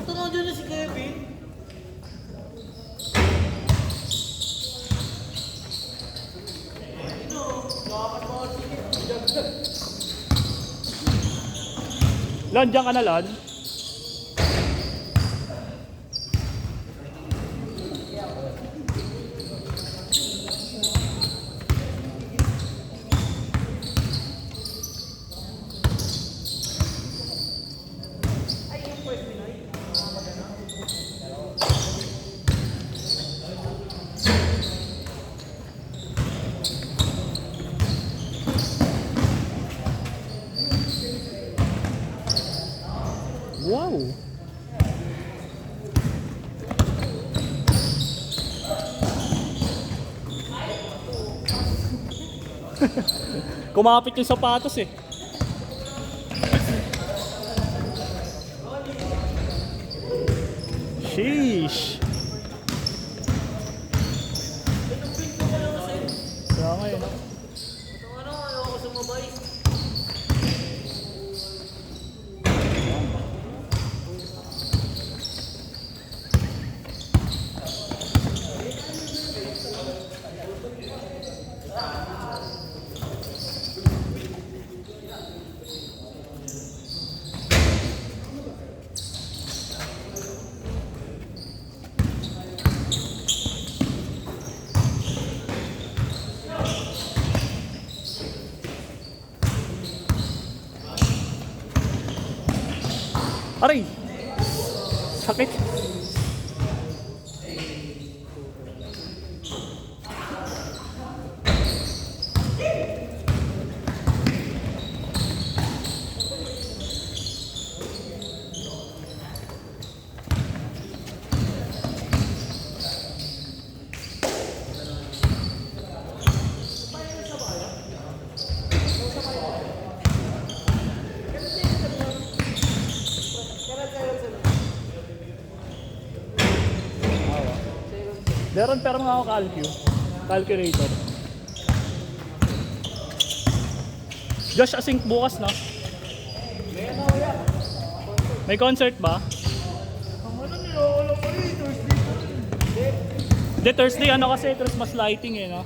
Punta nga dyan na si Kevin. Lon, dyan ka na, Lon. Wow! Kumapit yung sapatos eh. Sheesh! Kaya nga yun. Ano, ayaw ko sumabay. Aray! Sakit! Meron pero mga ako calculator. Josh, async bukas na. May concert ba? Hindi, Thursday ano kasi, Christmas lighting eh, no?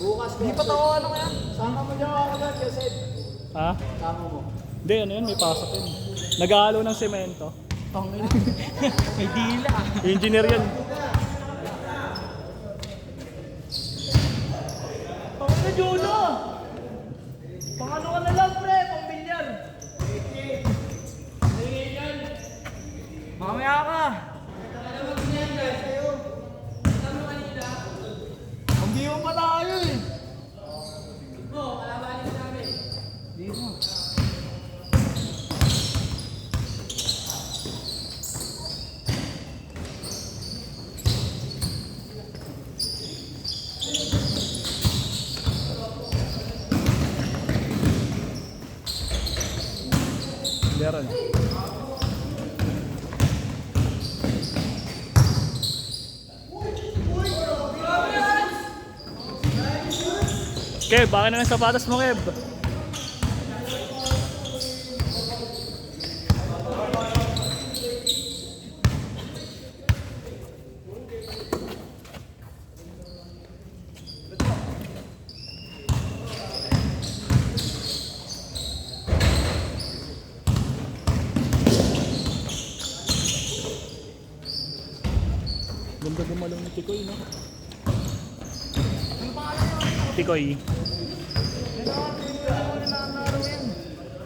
Bukas. Di pa tawa ano kaya? Sama mo dyan ako agad, Joseph. Ha? Sama mo. Hindi, ano yun, may pasok yun. Nag-aalo ng semento. Tangin. May dila. Engineer yan. Tangin na, Jonah! Pangano ka na lang, pre, pang bilyar. Mamaya ka. Ang biyo pa tayo eh. Di mo. Meron. Kev, baka na ng sapatos mo, Kev. Ganda gumalong ni Tikoy, no? Tikoy.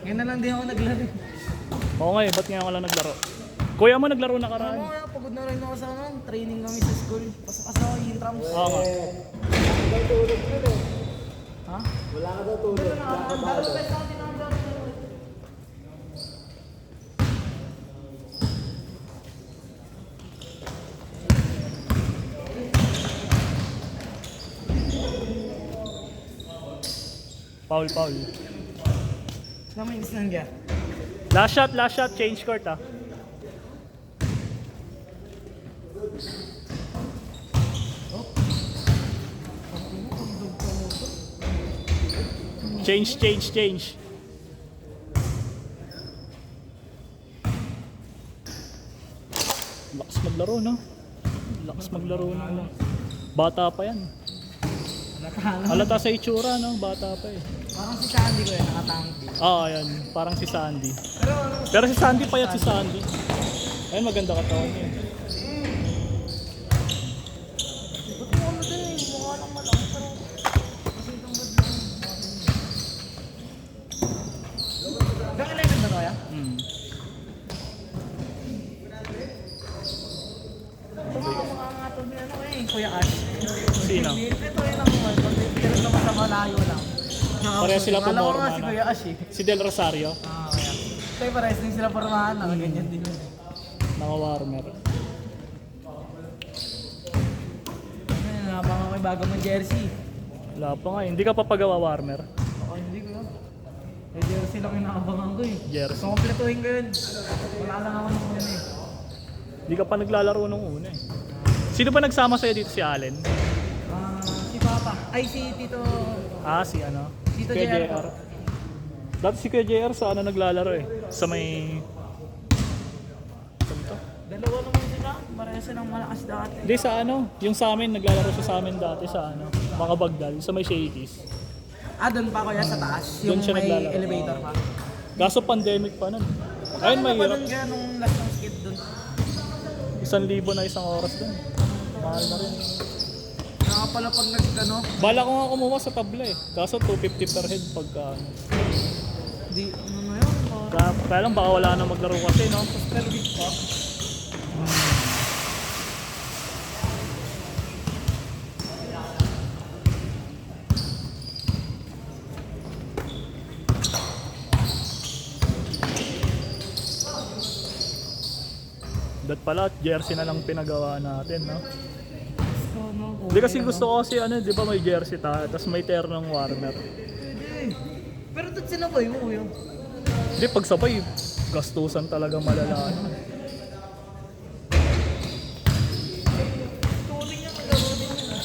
Ngayon na lang din ako naglaro. Oo nga eh, ba't nga ako lang naglaro? Kuya mo naglaro na karaan. Kaya pagod na rin ako sa training kami sa school. Pasok kasi ako yung trams. Oo nga. Ha? Wala ka daw tulog. Wala ka daw. Foul. Naman yung isang gya. Last shot, change court ah. Change. Lakas maglaro, no? Lakas maglaro ng ano. Bata pa yan. Halata sa itsura, no? Bata pa eh. Parang si Sandy ko nakatangki. Ayan. Parang si Sandy. Pero si Sandy payat si Sandy. Ayun, maganda katawan niya. Ba't mo ano din eh? Mukha lang malaki pero kasi itong bad lang. Hanggang 11 ba kaya? Mga ni ano eh, Kuya Ash. Sino? Ito yun ang mga, pag naman sa malayo lang. Pareha sila Alam ko pumorma nga si na. Kuya Ash eh. Si Del Rosario, Kaya. Kaya parehas din sila pormahan, nakaganyan din yun. naka-warmer. Ayun, nakapang ako yung bago mong jersey. Wala pa nga, hindi ka pa pagawa-warmer. Ako hindi ko yun. May jersey lang yung nakabangan ko eh. Jersey. Kompletuhin ko yun. Wala lang ako nung yun eh. Hindi ka pa naglalaro nung una eh. Sino ba nagsama sa'yo dito, si Allen? Si Papa. Ay, si Tito. Ah, si ano? Tito Kuya JR. JR. Dati si Kuya JR sa ano naglalaro eh. Sa may... Saan to? Dalawa naman sila. Parehas silang malakas dati. Hindi sa ano, yung sa amin, naglalaro siya sa amin dati sa ano, mga Bagdal, sa may Shadies. Doon pa kuya sa taas. Doon Yung siya may naglalaro. elevator pa. Kaso pandemic pa nun. Ayun, Ano ba mahirap. doon kaya nung last ng skid doon? 1,000 na isang oras dun. Mahal na rin. Kaya pala pag nag-ano. Bala ko nga kumuha sa tabla eh. Kaso 250 per head pagka ano. Di, ano na yun? Kaya lang baka wala na maglaro kasi no. Per week pa. Dat pala, jersey na lang pinagawa natin no. So, no, Hindi kasi gusto ko kasi ano, di ba may jersey tayo, tapos may ternong warmer. Pwede. Pero doon sila ba yung kuya? Hindi, pagsabay, gastusan talaga malala. Tuloy niya maglaro din yun.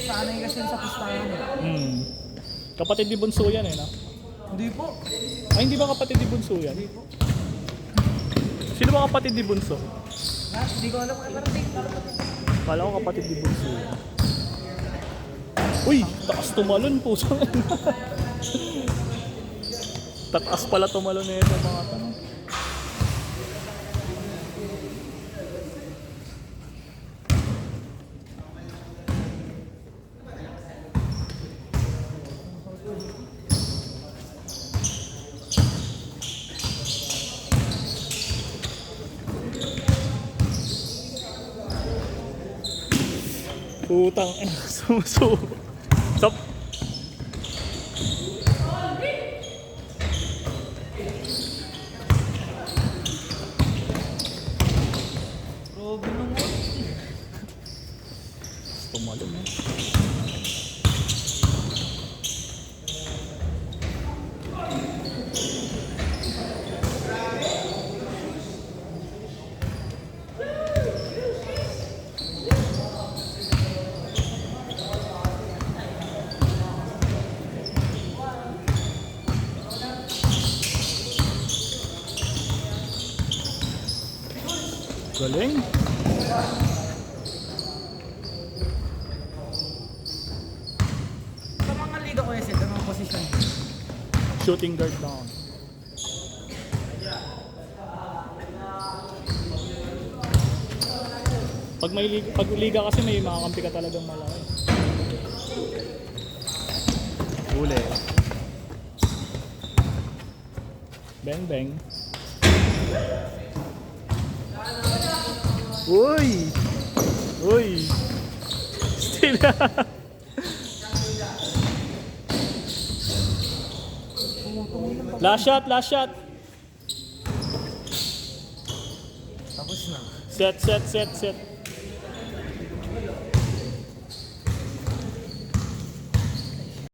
Sanay kasi sa pustahan eh. Kapatid ni Bunso yan eh no? Hindi po. Ay, hindi ba kapatid ni Bunso yan? Hindi po. Sino ba kapatid ni Bunso? Hindi ko alam kung everything. Kala ko kapatid ni Bunso. Uy! Taas tumalon po. Taas pala tumalon na ito mga tanong. Putang ina, sumusubo. Stop. Grabe naman. Tumalon eh. Galing. Sa mga liga ko yung mga position. Shooting guard lang. Pag liga kasi may makakampi ka talagang malaki. Huli. Bang bang. Uy! Uy! Still. Last shot, last shot. Tapos na. Set.